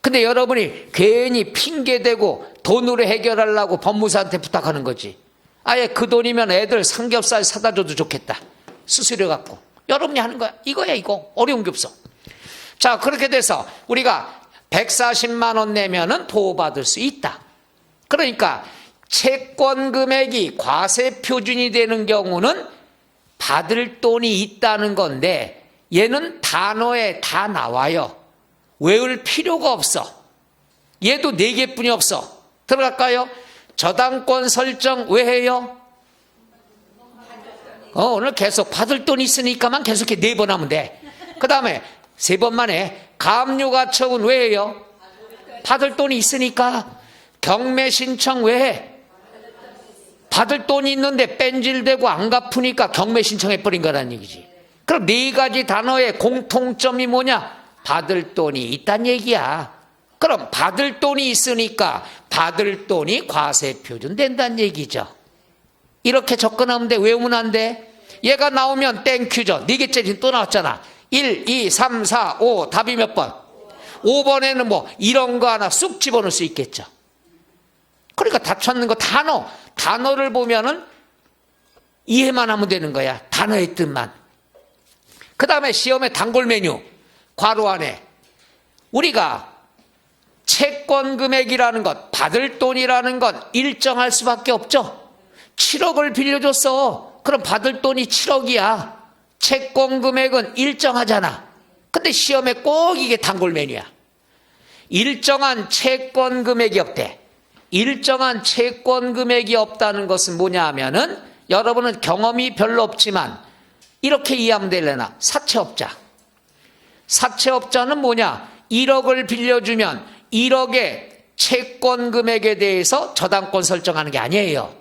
근데 여러분이 괜히 핑계대고 돈으로 해결하려고 법무사한테 부탁하는 거지. 아예 그 돈이면 애들 삼겹살 사다 줘도 좋겠다. 수수료 갖고. 여러분이 하는 거야. 이거야 이거. 어려운 게 없어. 자, 그렇게 돼서 우리가 140만 원 내면은 보호받을 수 있다. 그러니까 채권 금액이 과세 표준이 되는 경우는 받을 돈이 있다는 건데 얘는 단어에 다 나와요. 외울 필요가 없어. 얘도 4개뿐이 없어. 들어갈까요? 저당권 설정 왜 해요? 오늘 계속 받을 돈 있으니까만 계속해 4번 하면 돼. 그 다음에 3번만 해. 감류가처분 왜 해요? 받을 돈이 있으니까. 경매 신청 왜 해? 받을 돈이 있는데 뺀질대고 안 갚으니까 경매 신청해버린 거란 얘기지. 그럼 4가지 단어의 공통점이 뭐냐? 받을 돈이 있단 얘기야. 그럼 받을 돈이 있으니까 받을 돈이 과세 표준 된다는 얘기죠. 이렇게 접근하면 돼. 외우면 안 돼. 얘가 나오면 땡큐죠. 4개짜리 또 나왔잖아. 1, 2, 3, 4, 5 답이 몇 번? 5번에는 뭐 이런 거 하나 쑥 집어넣을 수 있겠죠. 그러니까 다 찾는 거 단어를 보면은 이해만 하면 되는 거야. 단어의 뜻만. 그 다음에 시험의 단골 메뉴 괄호 안에 우리가 채권 금액이라는 것, 받을 돈이라는 건 일정할 수밖에 없죠. 7억을 빌려줬어. 그럼 받을 돈이 7억이야. 채권 금액은 일정하잖아. 근데 시험에 꼭 이게 단골 메뉴야. 일정한 채권 금액이 없대. 일정한 채권 금액이 없다는 것은 뭐냐 하면은 여러분은 경험이 별로 없지만 이렇게 이해하면 되려나? 사채업자. 사채업자는 뭐냐? 1억을 빌려주면 1억의 채권 금액에 대해서 저당권 설정하는 게 아니에요.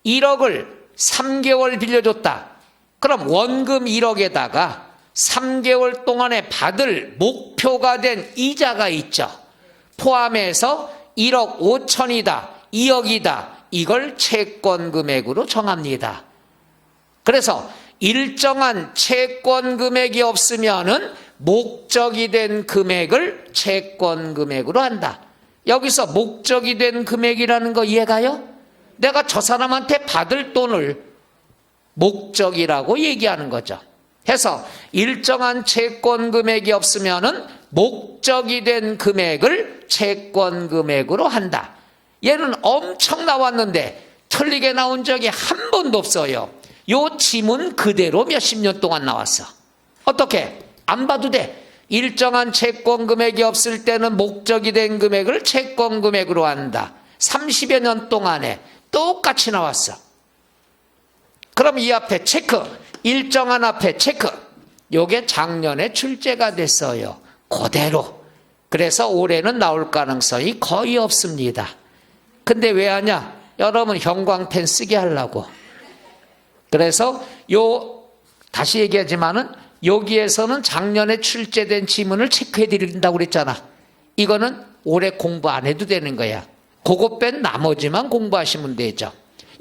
1억을 3개월 빌려줬다. 그럼 원금 1억에다가 3개월 동안에 받을 목표가 된 이자가 있죠. 포함해서 1억 5천이다, 2억이다. 이걸 채권 금액으로 정합니다. 그래서 일정한 채권 금액이 없으면은 목적이 된 금액을 채권 금액으로 한다. 여기서 목적이 된 금액이라는 거 이해가요? 내가 저 사람한테 받을 돈을 목적이라고 얘기하는 거죠. 해서 일정한 채권 금액이 없으면은 목적이 된 금액을 채권 금액으로 한다. 얘는 엄청 나왔는데 틀리게 나온 적이 한 번도 없어요. 요 지문 그대로 몇십 년 동안 나왔어. 어떻게? 안 봐도 돼. 일정한 채권 금액이 없을 때는 목적이 된 금액을 채권 금액으로 한다. 30여 년 동안에 똑같이 나왔어. 그럼 이 앞에 체크, 일정한 앞에 체크. 요게 작년에 출제가 됐어요. 그대로. 그래서 올해는 나올 가능성이 거의 없습니다. 근데 왜 하냐? 여러분 형광펜 쓰게 하려고. 그래서 다시 얘기하지만은 여기에서는 작년에 출제된 지문을 체크해 드린다고 그랬잖아. 이거는 올해 공부 안 해도 되는 거야. 그거 뺀 나머지만 공부하시면 되죠.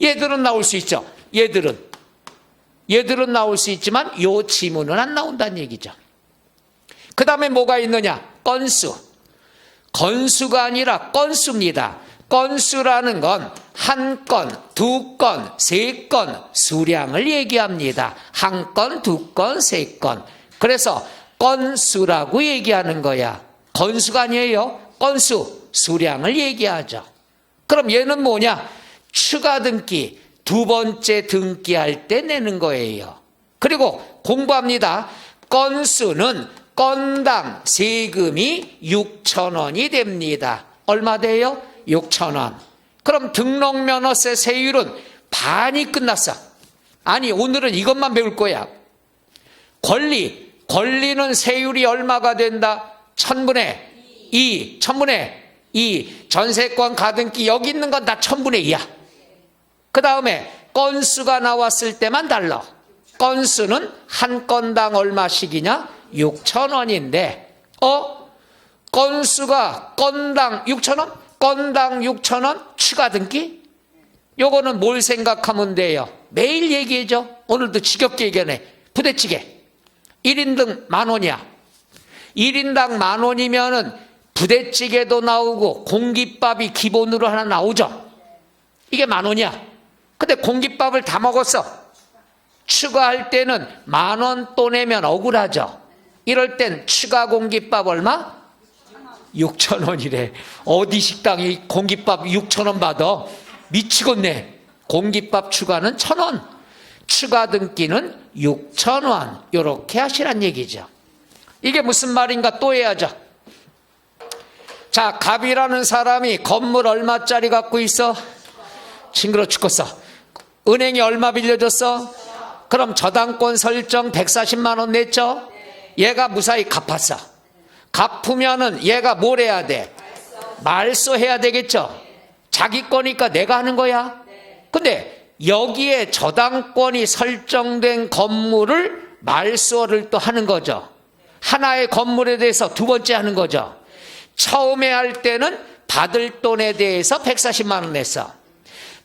얘들은 나올 수 있죠. 얘들은 나올 수 있지만 요 지문은 안 나온다는 얘기죠. 그 다음에 뭐가 있느냐? 건수. 건수가 아니라 건수입니다. 건수라는 건 한 건, 두 건, 세 건 수량을 얘기합니다. 한 건, 두 건, 세 건. 그래서 건수라고 얘기하는 거야. 건수가 아니에요. 건수, 수량을 얘기하죠. 그럼 얘는 뭐냐? 추가 등기, 두 번째 등기할 때 내는 거예요. 그리고 공부합니다. 건수는 건당 세금이 6,000원이 됩니다. 얼마 돼요? 6,000원. 그럼 등록면허세 세율은 반이 끝났어. 아니, 오늘은 이것만 배울 거야. 권리는 세율이 얼마가 된다? 1000분의 2. 1000분의 2. 전세권 가등기 여기 있는 건 다 1000분의 2야. 그 다음에 건수가 나왔을 때만 달라. 건수는 한 건당 얼마씩이냐? 6,000원인데 건수가 건당 6,000원? 건당 6,000원 추가 등기? 요거는 뭘 생각하면 돼요? 매일 얘기해줘. 오늘도 지겹게 얘기하네. 부대찌개 1인당 10,000원이야. 1인당 10,000원이면은 부대찌개도 나오고 공깃밥이 기본으로 하나 나오죠. 이게 10,000원이야. 근데 공깃밥을 다 먹었어. 추가할 때는 10,000원 또 내면 억울하죠. 이럴 땐 추가 공깃밥 얼마? 6,000원이래. 어디 식당이 공깃밥 6,000원 받아? 미치겠네. 공깃밥 추가는 1,000원. 추가 등기는 6,000원. 이렇게 하시란 얘기죠. 이게 무슨 말인가 또 해야죠. 자, 갑이라는 사람이 건물 얼마짜리 갖고 있어? 징그러 죽겠어. 은행이 얼마 빌려줬어? 그럼 저당권 설정 140만 원 냈죠? 얘가 무사히 갚았어. 갚으면은 얘가 뭘 해야 돼? 말소해야 되겠죠? 자기 거니까 내가 하는 거야. 근데 여기에 저당권이 설정된 건물을 말소를 또 하는 거죠. 하나의 건물에 대해서 두 번째 하는 거죠. 처음에 할 때는 받을 돈에 대해서 140만 원 냈어.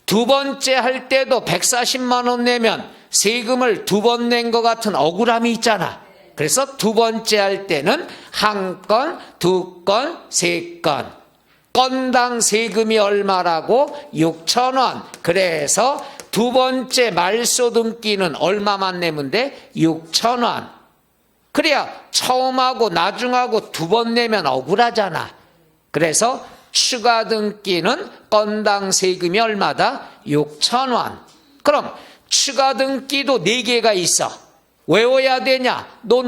두 번째 할 때도 140만 원 내면 세금을 두 번 낸 것 같은 억울함이 있잖아. 그래서 두 번째 할 때는 한 건, 두 건, 세 건. 건당 세금이 얼마라고? 6,000원. 그래서 두 번째 말소 등기는 얼마만 내면 돼? 6,000원. 그래야 처음하고 나중하고 두 번 내면 억울하잖아. 그래서 추가 등기는 건당 세금이 얼마다? 6,000원. 그럼 추가 등기도 4개가 있어. 외워야 되냐? 노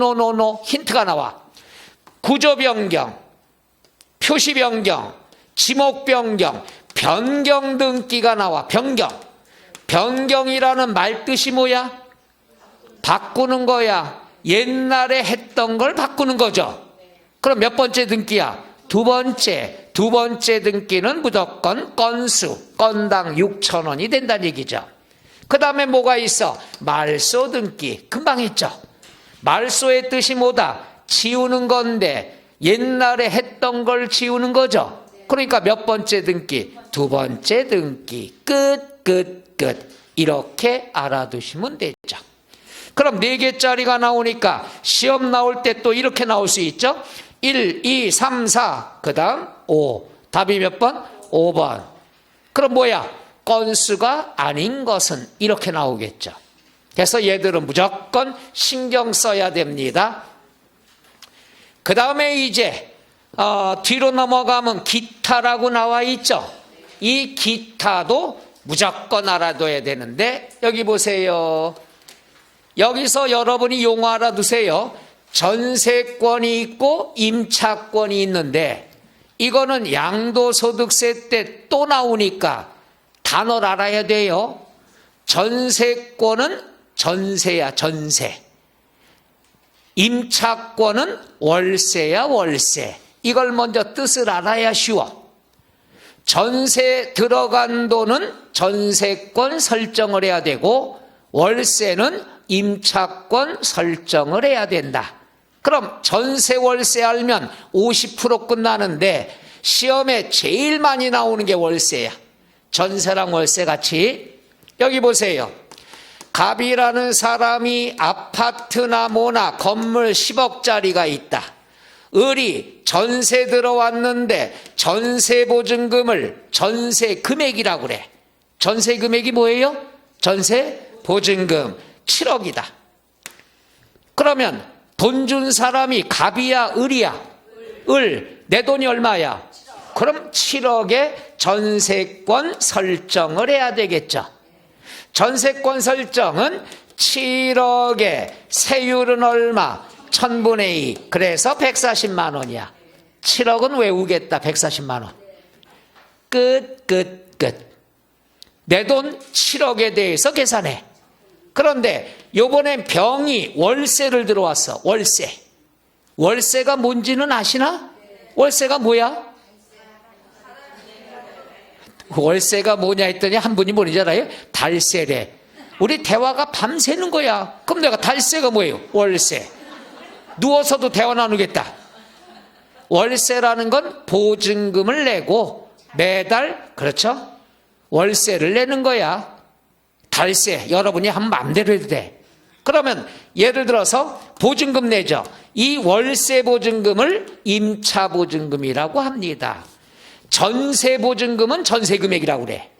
힌트가 나와. 구조 변경, 표시 변경, 지목 변경, 변경 등기가 나와. 변경이라는 말 뜻이 뭐야? 바꾸는 거야. 옛날에 했던 걸 바꾸는 거죠. 그럼 몇 번째 등기야? 두 번째 등기는 무조건 건수, 건당 6,000원이 된다는 얘기죠. 그 다음에 뭐가 있어? 말소 등기. 금방 했죠. 말소의 뜻이 뭐다? 지우는 건데 옛날에 했던 걸 지우는 거죠. 그러니까 몇 번째 등기? 두 번째 등기. 끝. 이렇게 알아두시면 되죠. 그럼 4개짜리가 나오니까 시험 나올 때 또 이렇게 나올 수 있죠. 1, 2, 3, 4, 그 다음 5. 답이 몇 번? 5번. 그럼 뭐야? 건수가 아닌 것은 이렇게 나오겠죠. 그래서 얘들은 무조건 신경 써야 됩니다. 그 다음에 이제 뒤로 넘어가면 기타라고 나와 있죠. 이 기타도 무조건 알아둬야 되는데 여기 보세요. 여기서 여러분이 용어 알아두세요. 전세권이 있고 임차권이 있는데 이거는 양도소득세 때 또 나오니까 단어를 알아야 돼요. 전세권은 전세야, 전세. 임차권은 월세야, 월세. 이걸 먼저 뜻을 알아야 쉬워. 전세 들어간 돈은 전세권 설정을 해야 되고 월세는 임차권 설정을 해야 된다. 그럼 전세 월세 알면 50% 끝나는데 시험에 제일 많이 나오는 게 월세야. 전세랑 월세 같이. 여기 보세요. 갑이라는 사람이 아파트나 뭐나 건물 10억짜리가 있다. 을이 전세 들어왔는데 전세 보증금을 전세 금액이라고 그래. 전세 금액이 뭐예요? 전세 보증금 7억이다. 그러면 돈 준 사람이 갑이야, 을이야? 을. 내 돈이 얼마야? 그럼 7억에 전세권 설정을 해야 되겠죠. 전세권 설정은 7억에 세율은 얼마? 1000분의 2. 그래서 140만 원이야. 7억은 외우겠다. 140만 원. 끝. 내 돈 7억에 대해서 계산해. 그런데 요번엔 병이 월세를 들어왔어. 월세가 뭔지는 아시나? 월세가 뭐야? 월세가 뭐냐 했더니 한 분이 뭔지 알아요? 달세래. 우리 대화가 밤새는 거야. 그럼 내가 달세가 뭐예요? 월세. 누워서도 대화 나누겠다. 월세라는 건 보증금을 내고 매달, 그렇죠? 월세를 내는 거야. 달세, 여러분이 하면 마음대로 해도 돼. 그러면 예를 들어서 보증금 내죠. 이 월세 보증금을 임차 보증금이라고 합니다. 전세 보증금은 전세 금액이라고 그래.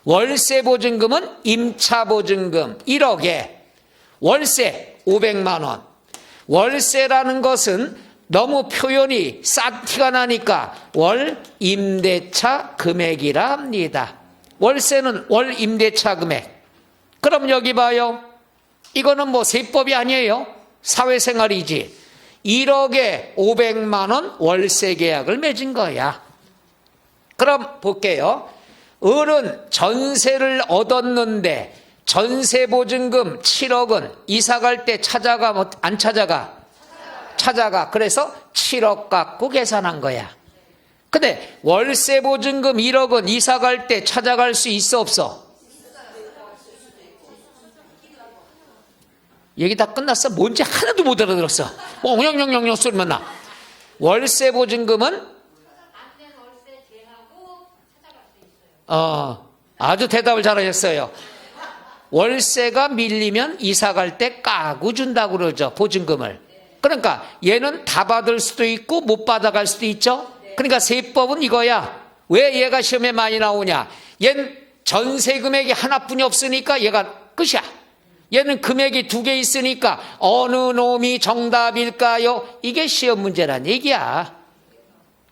월세 보증금은 임차 보증금 1억에 월세 500만 원. 월세라는 것은 너무 표현이 싹 티가 나니까 월 임대차 금액이라 합니다. 월세는 월 임대차 금액. 그럼 여기 봐요. 이거는 뭐 세법이 아니에요. 사회생활이지. 1억에 500만 원 월세 계약을 맺은 거야. 그럼 볼게요. 을은 전세를 얻었는데 전세 보증금 7억은 이사 갈 때 찾아가 안 찾아가? 찾아가. 그래서 7억 갖고 계산한 거야. 근데 월세 보증금 1억은 이사 갈 때 찾아갈 수 있어 없어? 얘기 다 끝났어? 뭔지 하나도 못 알아들었어. 뭐 옹영영영영 소리만 나. 월세 보증금은 아주 대답을 잘하셨어요. 월세가 밀리면 이사 갈 때 까고 준다고 그러죠. 보증금을. 그러니까 얘는 다 받을 수도 있고 못 받아갈 수도 있죠. 그러니까 세법은 이거야. 왜 얘가 시험에 많이 나오냐. 얘는 전세 금액이 하나뿐이 없으니까 얘가 끝이야. 얘는 금액이 2개 있으니까 어느 놈이 정답일까요? 이게 시험 문제란 얘기야.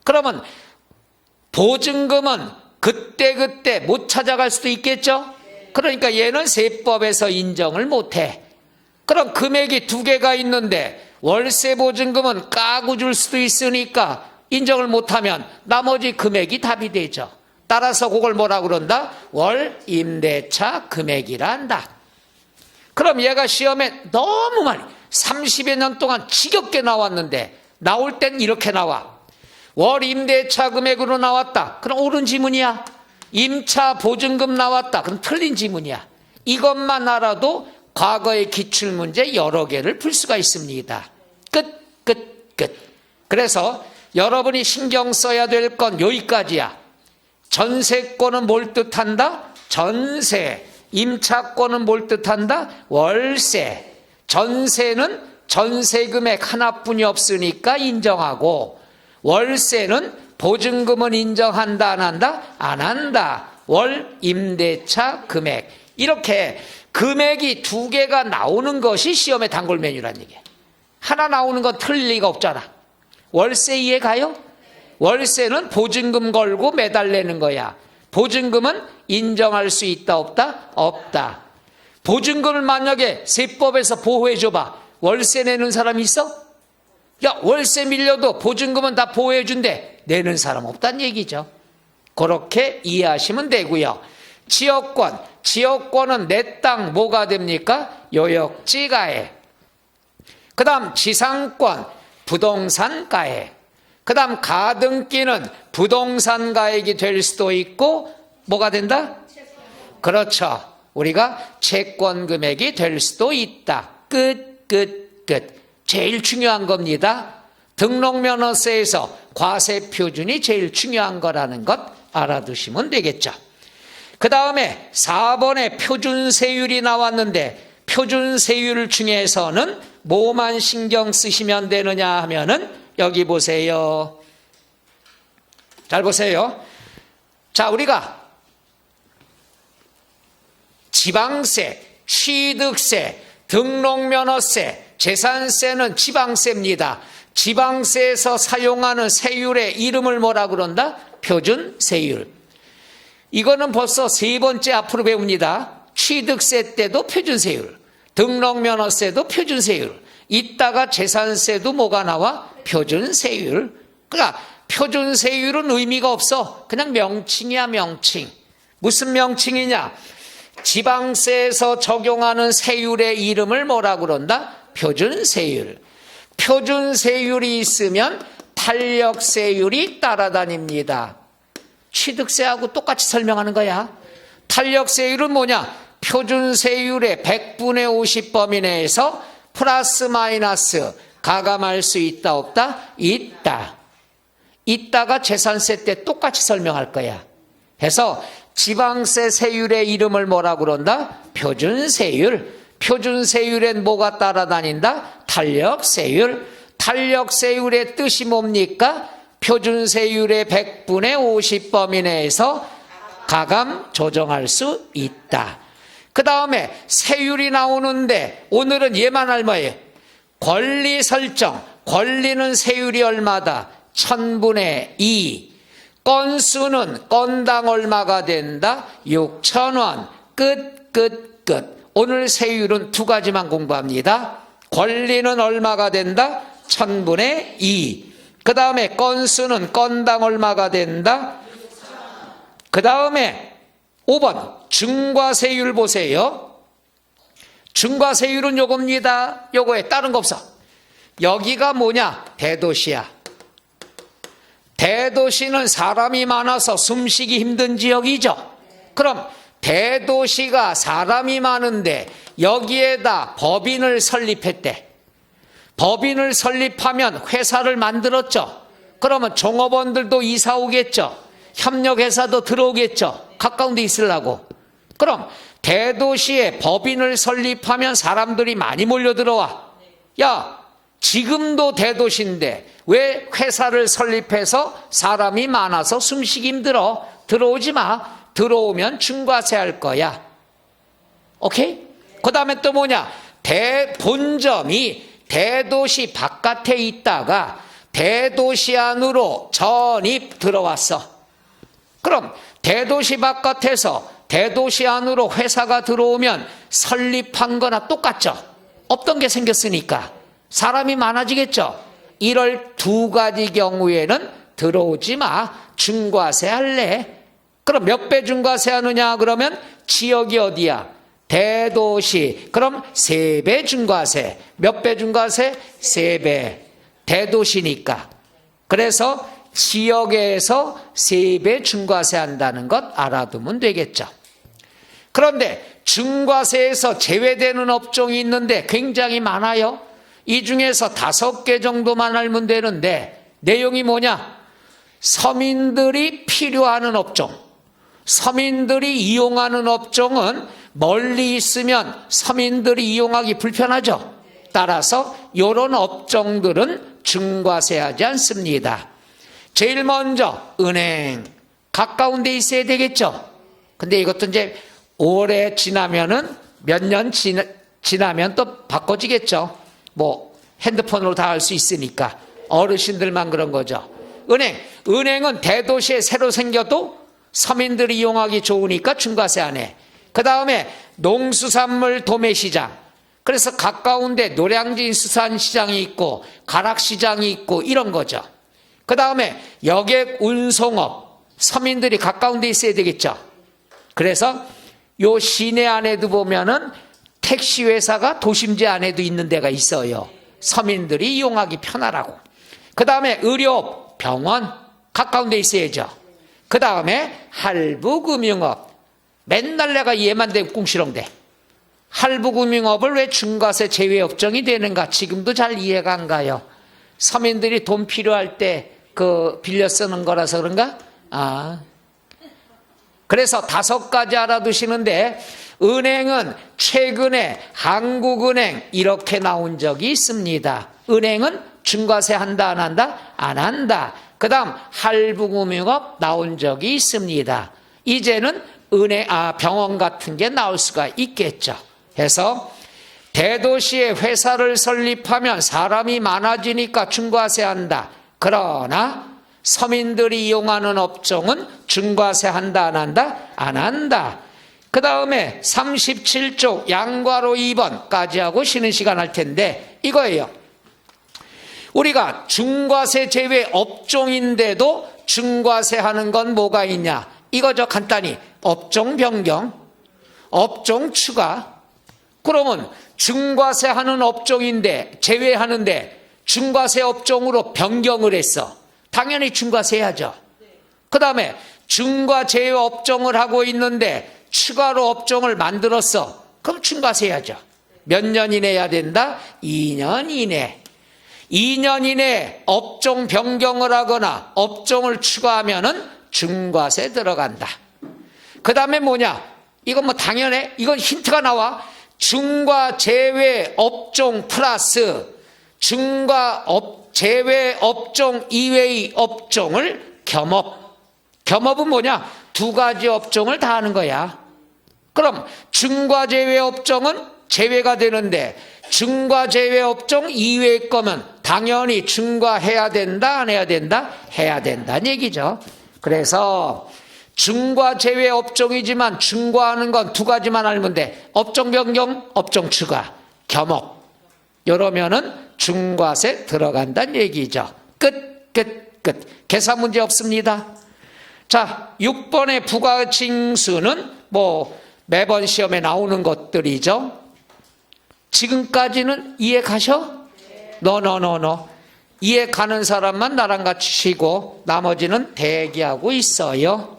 그러면 보증금은 그때 못 찾아갈 수도 있겠죠? 그러니까 얘는 세법에서 인정을 못해. 그럼 금액이 2개가 있는데 월세 보증금은 까고 줄 수도 있으니까 인정을 못하면 나머지 금액이 답이 되죠. 따라서 그걸 뭐라 그런다? 월 임대차 금액이라 한다. 그럼 얘가 시험에 너무 많이 30여 년 동안 지겹게 나왔는데 나올 땐 이렇게 나와. 월 임대차 금액으로 나왔다. 그럼 옳은 지문이야. 임차 보증금 나왔다. 그럼 틀린 지문이야. 이것만 알아도 과거의 기출문제 여러 개를 풀 수가 있습니다. 끝. 그래서 여러분이 신경 써야 될 건 여기까지야. 전세권은 뭘 뜻한다? 전세. 임차권은 뭘 뜻한다? 월세. 전세는 전세금액 하나뿐이 없으니까 인정하고, 월세는 보증금은 인정한다 안 한다? 안 한다. 월 임대차 금액. 이렇게 금액이 2개가 나오는 것이 시험의 단골 메뉴란 얘기야. 하나 나오는 건 틀릴 리가 없잖아. 월세 이해 가요? 월세는 보증금 걸고 매달 내는 거야. 보증금은 인정할 수 있다 없다? 없다. 보증금을 만약에 세법에서 보호해 줘봐. 월세 내는 사람 있어? 야, 월세 밀려도 보증금은 다 보호해 준대. 내는 사람 없다는 얘기죠. 그렇게 이해하시면 되고요. 지역권은 내 땅 뭐가 됩니까? 요역지가액. 그 다음 지상권, 부동산가액. 그 다음 가등기는 부동산가액이 될 수도 있고 뭐가 된다? 그렇죠. 우리가 채권금액이 될 수도 있다. 끝. 제일 중요한 겁니다. 등록면허세에서 과세표준이 제일 중요한 거라는 것 알아두시면 되겠죠. 그 다음에 4번에 표준세율이 나왔는데 표준세율 중에서는 뭐만 신경 쓰시면 되느냐 하면은 여기 보세요. 잘 보세요. 자, 우리가 지방세, 취득세, 등록면허세, 재산세는 지방세입니다. 지방세에서 사용하는 세율의 이름을 뭐라 그런다? 표준세율. 이거는 벌써 3번째 앞으로 배웁니다. 취득세 때도 표준세율, 등록면허세도 표준세율, 이따가 재산세도 뭐가 나와? 표준세율. 그러니까 표준 세율은 의미가 없어. 그냥 명칭이야, 명칭. 무슨 명칭이냐? 지방세에서 적용하는 세율의 이름을 뭐라 그런다? 표준 세율. 표준 세율이 있으면 탄력 세율이 따라다닙니다. 취득세하고 똑같이 설명하는 거야. 탄력 세율은 뭐냐? 표준 세율의 100분의 50 범위 내에서 플러스 마이너스 가감할 수 있다 없다? 있다. 있다가 재산세 때 똑같이 설명할 거야. 해서 지방세 세율의 이름을 뭐라 그런다? 표준 세율. 표준 세율엔 뭐가 따라다닌다? 탄력 세율. 탄력 세율의 뜻이 뭡니까? 표준 세율의 100분의 50 범위 내에서 가감 조정할 수 있다. 그 다음에 세율이 나오는데 오늘은 얘만 할 뭐예요? 권리 설정. 권리는 세율이 얼마다? 1000분의 2. 건수는 건당 얼마가 된다? 6,000원. 끝. 오늘 세율은 두 가지만 공부합니다. 권리는 얼마가 된다? 1000분의 2. 그 다음에 건수는 건당 얼마가 된다? 그 다음에 5번 중과세율 보세요. 중과세율은 요겁니다. 요거에 다른 거 없어. 여기가 뭐냐? 대도시야. 대도시는 사람이 많아서 숨쉬기 힘든 지역이죠. 그럼 대도시가 사람이 많은데 여기에다 법인을 설립했대. 법인을 설립하면 회사를 만들었죠. 그러면 종업원들도 이사 오겠죠. 협력회사도 들어오겠죠. 가까운 데 있으려고. 그럼 대도시에 법인을 설립하면 사람들이 많이 몰려들어와. 야, 지금도 대도시인데 왜 회사를 설립해서 사람이 많아서 숨쉬기 힘들어? 들어오지 마. 들어오면 중과세 할 거야. 오케이? 그 다음에 또 뭐냐? 본점이 대도시 바깥에 있다가 대도시 안으로 전입 들어왔어. 그럼 대도시 바깥에서 대도시 안으로 회사가 들어오면 설립한 거나 똑같죠. 없던 게 생겼으니까 사람이 많아지겠죠. 이럴 두 가지 경우에는 들어오지 마. 중과세 할래. 그럼 몇 배 중과세 하느냐? 그러면 지역이 어디야? 대도시. 그럼 3배 중과세. 몇 배 중과세? 3배. 대도시니까. 그래서 지역에서 3배 중과세 한다는 것 알아두면 되겠죠. 그런데 중과세에서 제외되는 업종이 있는데 굉장히 많아요. 이 중에서 5개 정도만 알면 되는데 내용이 뭐냐? 서민들이 필요하는 업종. 서민들이 이용하는 업종은 멀리 있으면 서민들이 이용하기 불편하죠. 따라서 이런 업종들은 중과세하지 않습니다. 제일 먼저 은행. 가까운 데 있어야 되겠죠. 근데 이것도 이제 오래 지나면은 몇 년 지나면 또 바꿔지겠죠. 뭐 핸드폰으로 다 할 수 있으니까 어르신들만 그런 거죠. 은행은 대도시에 새로 생겨도 서민들이 이용하기 좋으니까 중과세 안 해. 그 다음에 농수산물 도매시장. 그래서 가까운데 노량진 수산시장이 있고 가락시장이 있고 이런 거죠. 그 다음에 여객 운송업. 서민들이 가까운 데 있어야 되겠죠. 그래서 요 시내 안에도 보면은 택시 회사가 도심지 안에도 있는 데가 있어요. 서민들이 이용하기 편하라고. 그 다음에 의료업, 병원 가까운 데 있어야죠. 그 다음에 할부금융업. 맨날 내가 얘만 되고 꿍시렁대. 할부금융업을 왜 중과세 제외업종이 되는가? 지금도 잘 이해가 안 가요. 서민들이 돈 필요할 때 빌려 쓰는 거라서 그런가? 그래서 5가지 알아두시는데 은행은 최근에 한국은행 이렇게 나온 적이 있습니다. 은행은 중과세 한다 안 한다? 안 한다. 그 다음 할부금융업 나온 적이 있습니다. 이제는 병원 같은 게 나올 수가 있겠죠. 해서 대도시에 회사를 설립하면 사람이 많아지니까 중과세 한다. 그러나 서민들이 이용하는 업종은 중과세 한다 안 한다? 안 한다. 그 다음에 37쪽 양괄호 2번까지 하고 쉬는 시간 할 텐데 이거예요. 우리가 중과세 제외 업종인데도 중과세 하는 건 뭐가 있냐? 이거죠. 간단히 업종 변경, 업종 추가. 그러면 중과세 하는 업종인데 제외하는데 중과세 업종으로 변경을 했어. 당연히 중과세 해야죠. 그 다음에 중과 제외 업종을 하고 있는데 추가로 업종을 만들었어. 그럼 중과세 해야죠. 몇 년 이내 해야 된다? 2년 이내. 2년 이내 업종 변경을 하거나 업종을 추가하면은 중과세 들어간다. 그 다음에 뭐냐? 이건 뭐 당연해. 이건 힌트가 나와. 중과 제외 업종 플러스 제외 업종 이외의 업종을 겸업. 겸업은 뭐냐? 두 가지 업종을 다 하는 거야. 그럼 중과 제외 업종은 제외가 되는데 중과 제외 업종 이외의 거면 당연히 중과해야 된다, 안 해야 된다? 해야 된다는 얘기죠. 그래서 중과 제외 업종이지만 중과하는 건 두 가지만 알면 돼. 업종 변경, 업종 추가, 겸업. 이러면은 중과세 들어간다는 얘기죠. 끝. 계산 문제 없습니다. 자, 6번의 부가징수는 뭐 매번 시험에 나오는 것들이죠. 지금까지는 이해 가셔? 노. 이해 가는 사람만 나랑 같이 쉬고 나머지는 대기하고 있어요.